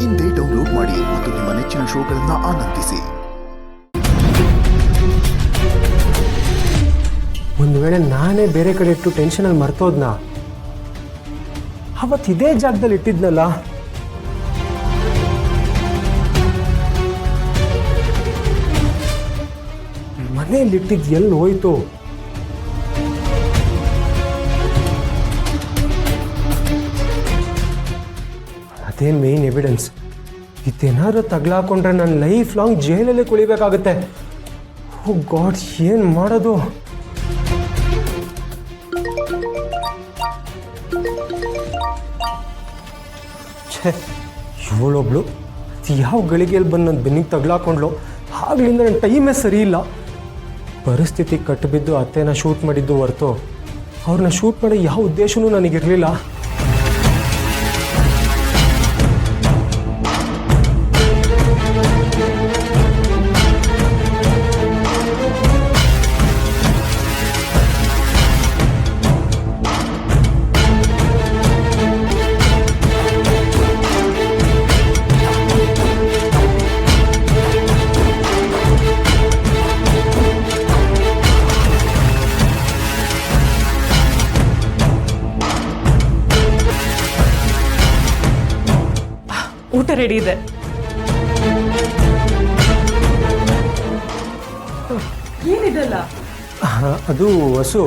ಇಂದೇ ಡೌನ್ಲೋಡ್ ಮಾಡಿ ಮತ್ತು ನಿಮ್ಮ ನೆಚ್ಚಿನ ಶೋಗಳನ್ನು ಆನಂದಿಸಿ. ಒಂದು ವೇಳೆ ನಾನೇ ಬೇರೆ ಕಡೆ ಇಟ್ಟು ಟೆನ್ಷನಲ್ಲಿ ಮರ್ತೋದ್ನ ಅವತ್ತು ಇದೇ ಜಾಗದಲ್ಲಿ ಇಟ್ಟಿದ್ನಲ್ಲ. ಮನೆಯಲ್ಲಿ ಇಟ್ಟಿದ್ದು ಎಲ್ಲಿ ಹೋಯ್ತು? ಅದೇ ಮೇನ್ ಎವಿಡೆನ್ಸ್. ಇದೇನಾದ್ರೂ ತಗ್ಲಾಕೊಂಡ್ರೆ ನನ್ನ ಲೈಫ್ ಲಾಂಗ್ ಜೈಲಲ್ಲೇ ಕುಳಿಬೇಕಾಗುತ್ತೆ. ಓ ಗಾಡ್, ಏನು ಮಾಡೋದು? ಇವಳೊಬ್ಳು ಯಾವ ಗಳಿಗೆಯಲ್ಲಿ ಬಂದು ನನ್ನ ಬೆನ್ನಿಗೆ ತಗ್ಲಾಕೊಂಡ್ಲು. ಆಗ್ಲಿಂದ ನನ್ನ ಟೈಮೇ ಸರಿ ಇಲ್ಲ. ಪರಿಸ್ಥಿತಿ ಕಟ್ಟಿಬಿದ್ದು ಅತ್ತೆನ ಶೂಟ್ ಮಾಡಿದ್ದು ಹೊರತು ಅವ್ರನ್ನ ಶೂಟ್ ಮಾಡೋ ಯಾವ ಉದ್ದೇಶನೂ ನನಗಿರಲಿಲ್ಲ. ಊಟ ರೆಡಿ ಇದೆ. ಏನಿದೆಲ್ಲ? ಅದು ವಸು,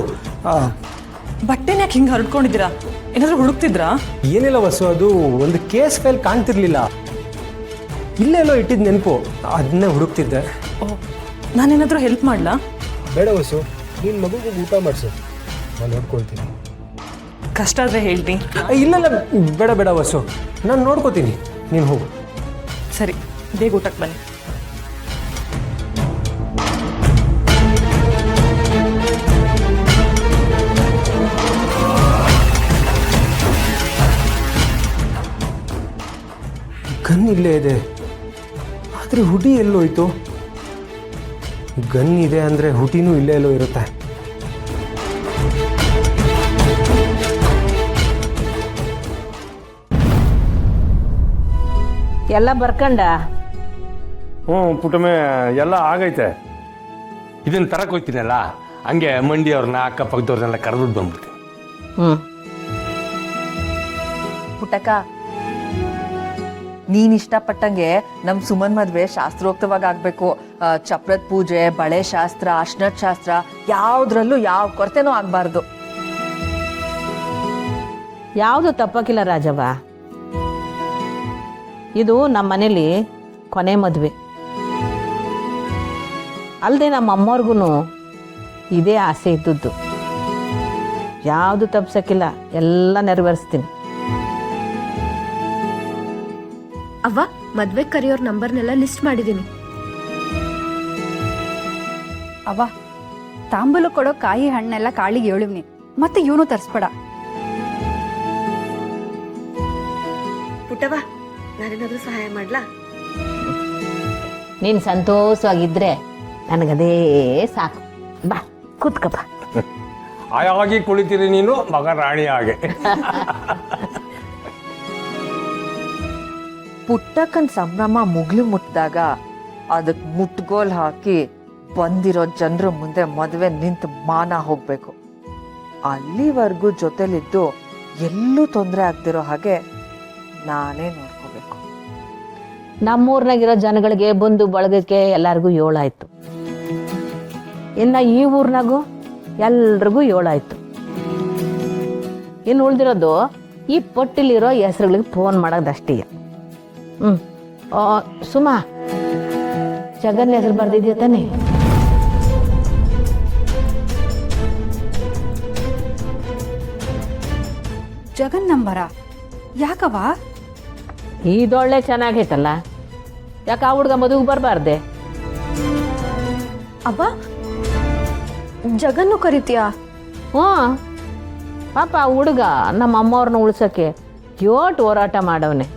ಬಟ್ಟೆನ ಯಾಕೆ ಹಿಂಗೆ ಹರಡ್ಕೊಂಡಿದ್ದೀರಾ? ಏನಾದರೂ ಹುಡುಕ್ತಿದ್ರಾ? ಏನಿಲ್ಲ ವಸು, ಅದು ಒಂದು ಕೇಸ್ ಫೈಲ್ ಕಾಣ್ತಿರ್ಲಿಲ್ಲ. ಇಲ್ಲೆಲ್ಲೋ ಇಟ್ಟಿದ್ದು ನೆನಪು, ಅದನ್ನೇ ಹುಡುಕ್ತಿದ್ದೆ. ಓ, ನಾನೇನಾದರೂ ಹೆಲ್ಪ್ ಮಾಡಲಾ? ಬೇಡ ವಸು, ನಿನ್ನ ಮಗುಗೆ ಊಟ ಮಾಡಿಸು, ನಾನು ನೋಡ್ಕೊಳ್ತೀನಿ. ಕಷ್ಟ ಆದರೆ ಹೇಳ್ತೀನಿ. ಇಲ್ಲ ಬೇಡ ಬೇಡ ವಸು, ನಾನು ನೋಡ್ಕೋತೀನಿ, ನೀನು ಹೋಗು. ಸರಿ, ಬೇಗ ಊಟಕ್ಕೆ ಬನ್ನಿ. ಗನ್ ಇಲ್ಲೇ ಇದೆ, ಆದರೆ ಹುಡಿ ಎಲ್ಲೋಯ್ತು? ಗನ್ ಇದೆ ಅಂದರೆ ಹುಟಿನೂ ಇಲ್ಲೇ ಎಲ್ಲೋ ಇರುತ್ತೆ. ಎಲ್ಲ ಬರ್ಕಂಡ? ಪುಟಮೆ ಎಲ್ಲ ಆಗೈತೆ. ಇದನ್ನು ತರಕ್ಕೆ ಹೋಗ್ತೀನಲ್ಲ, ಹಂಗೆ ಮಂಡಿ ಅವ್ರನ್ನ ಅಕ್ಕಪಕ್ಕದವ್ರನ್ನೆಲ್ಲ ಕರೆದ್ಬಿಟ್ಟು ಬಂದ್ಬಿಡ್ತೀನಿ. ಪುಟ್ಟಕ್ಕ, ನೀನ್ ಇಷ್ಟಪಟ್ಟಂಗೆ ನಮ್ ಸುಮನ್ ಮದ್ವೆ ಶಾಸ್ತ್ರೋಕ್ತವಾಗಿ ಆಗ್ಬೇಕು. ಚಪ್ರದ ಪೂಜೆ, ಬಳೆ ಶಾಸ್ತ್ರ, ಅರ್ಶಿನದ ಶಾಸ್ತ್ರ, ಯಾವ್ದ್ರಲ್ಲೂ ಯಾವ ಕೊರತೆನೂ ಆಗ್ಬಾರ್ದು. ಯಾವುದು ತಪ್ಪಕ್ಕಿಲ್ಲ ರಾಜವ್ವ. ಇದು ನಮ್ಮ ಮನೇಲಿ ಕೊನೆ ಮದುವೆ ಅಲ್ಲದೆ ನಮ್ಮ ಅಮ್ಮವ್ರಿಗೂ ಇದೇ ಆಸೆ ಇದ್ದದ್ದು. ಯಾವುದು ತಪ್ಸಕ್ಕಿಲ್ಲ, ಎಲ್ಲ ನೆರವೇರಿಸ್ತೀನಿ. ಅವ್ವ, ಮದ್ವೆ ಕರೆಯೋರ್ ನಂಬರ್ನೆಲ್ಲ ಲಿಸ್ಟ್ ಮಾಡಿದ್ದೀನಿ. ಅವ್ವ, ತಾಂಬೂಲು ಕೊಡೋ ಕಾಯಿ ಹಣ್ಣೆಲ್ಲ ಕಾಳಿಗೆ ಹೇಳಿವ್ನಿ, ಮತ್ತೆ ಇವನು ತರಿಸ್ಬೇಡ. ಪುಟ್ಟವ್ವ, ನಾನೇನಾದ್ರೂ ಸಹಾಯ ಮಾಡ್ಲಾ? ನೀನು ಸಂತೋಷವಾಗಿದ್ರೆ ನನಗದೇ ಸಾಕು. ಬಾ ಕೂತ್ಕ ಬಾ. ಆಯಾಗಿ ಕುಳಿತೀರಿ ನೀನು, ಮಗ ರಾಣಿ ಹಾಗೆ. ಪುಟ್ಟಕ್ಕನ್ ಸಂಭ್ರಮ ಮುಗ್ಲು ಮುಟ್ಟಿದಾಗ ಅದಕ್ ಮುಟ್ಗೋಲ್ ಹಾಕಿ ಬಂದಿರೋ ಜನರ ಮುಂದೆ ಮದುವೆ ನಿಂತು ಮಾನ ಹೋಗ್ಬೇಕು. ಅಲ್ಲಿವರೆಗೂ ಜೊತೆಲಿದ್ದು ಎಲ್ಲೂ ತೊಂದರೆ ಆಗ್ದಿರೋ ಹಾಗೆ ನಾನೇ ನೋಡ್ಕೋಬೇಕು. ನಮ್ಮೂರ್ನಾಗಿರೋ ಜನಗಳಿಗೆ ಬಂದು ಬಳಗಕ್ಕೆ ಎಲ್ಲರಿಗೂ 7 ಆಯ್ತು. ಇನ್ನು ಈ ಊರ್ನಾಗೂ ಎಲ್ರಿಗೂ 7 ಆಯ್ತು. ಇನ್ನು ಉಳ್ದಿರೋದು ಈ ಪಟ್ಟಿಲಿರೋ ಹೆಸರುಗಳಿಗೆ ಫೋನ್ ಮಾಡೋದಷ್ಟೇ. ಸುಮಾ, ಜಗನ್ ಹೆಸರು ಬರ್ದಿದ್ಯಾ ತಾನೆ? ಜಗನ್ ನಂಬರ ಯಾಕವ? ಇದೊಳ್ಳೆ ಚೆನ್ನಾಗೈತಲ್ಲ, ಯಾಕೆ ಆ ಹುಡ್ಗ ಮದುವೆಗೆ ಬರಬಾರ್ದೆ? ಅವ್ವ, ಜಗನ್ನು ಕರಿತೀಯಾ? ಪಾಪ ಆ ಹುಡುಗ ನಮ್ಮ ಅಮ್ಮವ್ರನ್ನ ಉಳ್ಸೋಕ್ಕೆ ಯೋಟ್ ಹೋರಾಟ ಮಾಡವನೆ.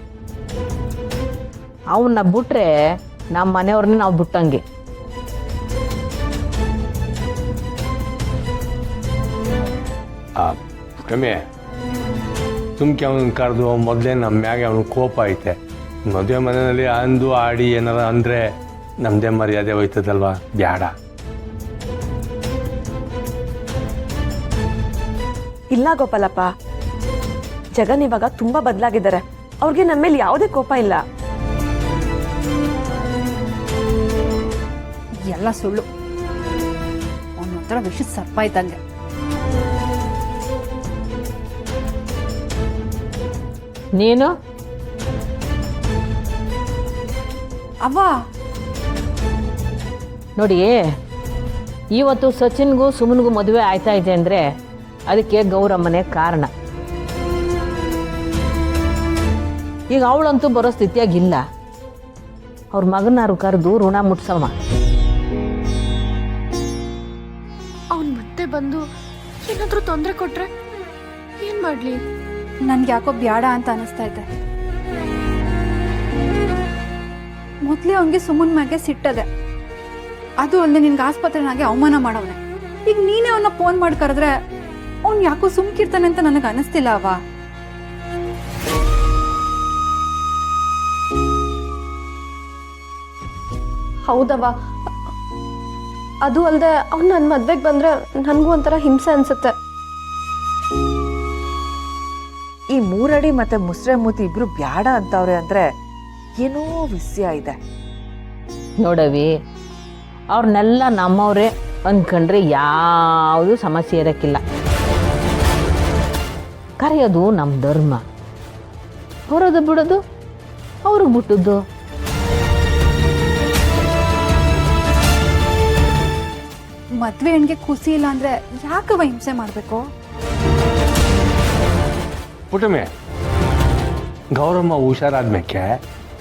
ಅವನ್ನ ಬಿಟ್ರೆ ನಮ್ಮ ಮನೆಯವ್ರನ್ನ ನಾವು ಬಿಟ್ಟಂಗೆ. ರಮ್ಯ, ತುಮ್ಕೆ ಅವನ ಕರೆದು ಮೊದಲೇ ನಮ್ಮ ಮ್ಯಾಗೆ ಅವನ ಕೋಪ ಐತೆ. ಮದುವೆ ಮನೆಯಲ್ಲಿ ಅಂದು ಆಡಿ ಏನಾರ ಅಂದರೆ ನಮ್ಮದೇ ಮರ್ಯಾದೆ ಹೋಯ್ತದಲ್ವಾ, ಬ್ಯಾಡ. ಇಲ್ಲ ಗೋಪಾಲಪ್ಪ, ಜಗನ್ ಇವಾಗ ತುಂಬಾ ಬದಲಾಗಿದ್ದಾರೆ. ಅವ್ರಿಗೆ ನಮ್ಮ ಮೇಲೆ ಯಾವುದೇ ಕೋಪ ಇಲ್ಲ. ಎಲ್ಲ ಸುಳ್ಳು. ಅವನೊಂಥರ ವಿಷದ ಸರ್ಪ ಇದ್ದಂಗೆ. ನೀನು ಅವ್ವ, ನೋಡಿ, ಇವತ್ತು ಸಚಿನ್ಗೂ ಸುಮನ್ಗೂ ಮದುವೆ ಆಯ್ತಾ ಇದೆ ಅಂದರೆ ಅದಕ್ಕೆ ಗೌರಮ್ಮನೇ ಕಾರಣ. ಈಗ ಅವಳಂತೂ ಬರೋ ಸ್ಥಿತಿಯಾಗಿಲ್ಲ. ಅವ್ರ ಮಗನಾರು ಕರೆದು ಋಣ ಮುಟ್ಸಮ್ಮ. ಅವ್ನ್ ಮತ್ತೆ ಬಂದು ಏನಾದ್ರೂ ತೊಂದರೆ ಕೊಟ್ರೆ ಏನ್ ಮಾಡ್ಲಿ? ನನ್ಗೆ ಯಾಕೋ ಬ್ಯಾಡ ಅಂತ ಅನಿಸ್ತಾ ಇದೆ. ಮೊದ್ಲೇ ಅವನಿಗೆ ಸುಮನ್ ಮ್ಯಾಗೆ ಸಿಟ್ಟದೆ. ಅದು ಅಲ್ಲದೆ ನಿನ್ಗೆ ಆಸ್ಪತ್ರೆನಾಗೆ ಅವಮಾನ ಮಾಡವನೆ. ಈಗ ನೀನೇ ಅವನ್ನ ಫೋನ್ ಮಾಡಿ ಕರೆದ್ರೆ ಅವ್ನು ಯಾಕೋ ಸುಮ್ಕಿರ್ತಾನೆ ಅಂತ ನನಗೆ ಅನಿಸ್ತಿಲ್ಲ ಅವ್ವ. ಹೌದವ್ವ, ಅದು ಅಲ್ದೆ ಅವ್ನು ನನ್ನ ಮದ್ವೆಗೆ ಬಂದ್ರೆ ನನಗೂ ಒಂಥರ ಹಿಂಸೆ ಅನ್ಸುತ್ತೆ. ಈ ಮೂರಡಿ ಮತ್ತೆ ಮುಸ್ರೆ ಮೂತಿ ಇಬ್ರು ಬ್ಯಾಡ ಅಂತವ್ರೆ ಅಂದ್ರೆ ಏನೋ ವಿಷಯ ಇದೆ. ನೋಡವಿ, ಅವ್ರನ್ನೆಲ್ಲ ನಮ್ಮವರೇ ಅಂದ್ಕೊಂಡ್ರೆ ಯಾವುದೂ ಸಮಸ್ಯೆ ಇರೋಕ್ಕಿಲ್ಲ. ಕರೆಯೋದು ನಮ್ಮ ಧರ್ಮ, ಹೊರೋದು ಬಿಡೋದು ಅವ್ರಿಗೆ ಬಿಟ್ಟದ್ದು. ಮದ್ವೆ ಹೆಣ್ಗೆ ಖುಷಿ ಇಲ್ಲ ಅಂದ್ರೆ ಯಾಕವ ಹಿಂಸೆ ಮಾಡ್ಬೇಕು? ಪುಟಮೆ, ಗೌರಮ್ಮ ಹುಷಾರಾದ್ಮೇಲೆ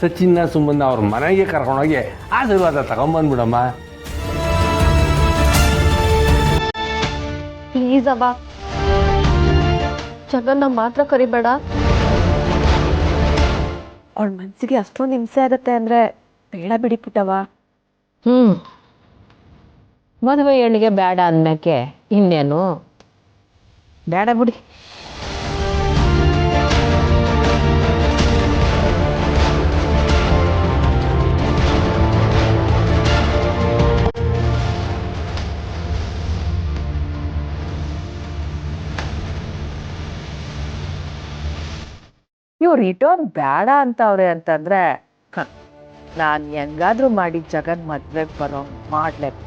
ಸಚಿನ್ನ ಸುಮ್ಮನೆ ಅವ್ರ ಮನೆಗೆ ಕರ್ಕೊಂಡೋಗಿ ಆಶೀರ್ವಾದ ತಗೊಂಬಂದ್ಬಿಡಮ್ಮ. ಪ್ಲೀಸ್ ಅವ್ವ, ಜಗನ್ನ ಮಾತ್ರ ಕರಿಬೇಡ. ಅವಳ ಮನ್ಸಿಗೆ ಅಷ್ಟೊಂದು ಹಿಂಸೆ ಆಗತ್ತೆ ಅಂದ್ರೆ ಬೇಡ ಬಿಡಿ ಪುಟ್ಟವ. ಮದುವೆ ಹೆಣ್ಣಿಗೆ ಬೇಡ ಅಂದ್ಮೇಕೆ ಇನ್ನೇನು ಬೇಡ ಬಿಡಿ. ಇವ್ರು ರಿಟರ್ನ್ ಬೇಡ ಅಂತವ್ರೆ ಅಂತಂದ್ರೆ ನಾನು ಹೆಂಗಾದ್ರೂ ಮಾಡಿ ಜಗನ್ ಮದ್ವೆಗೆ ಬರೋ ಮಾಡ್ಲೇಬೇಕು.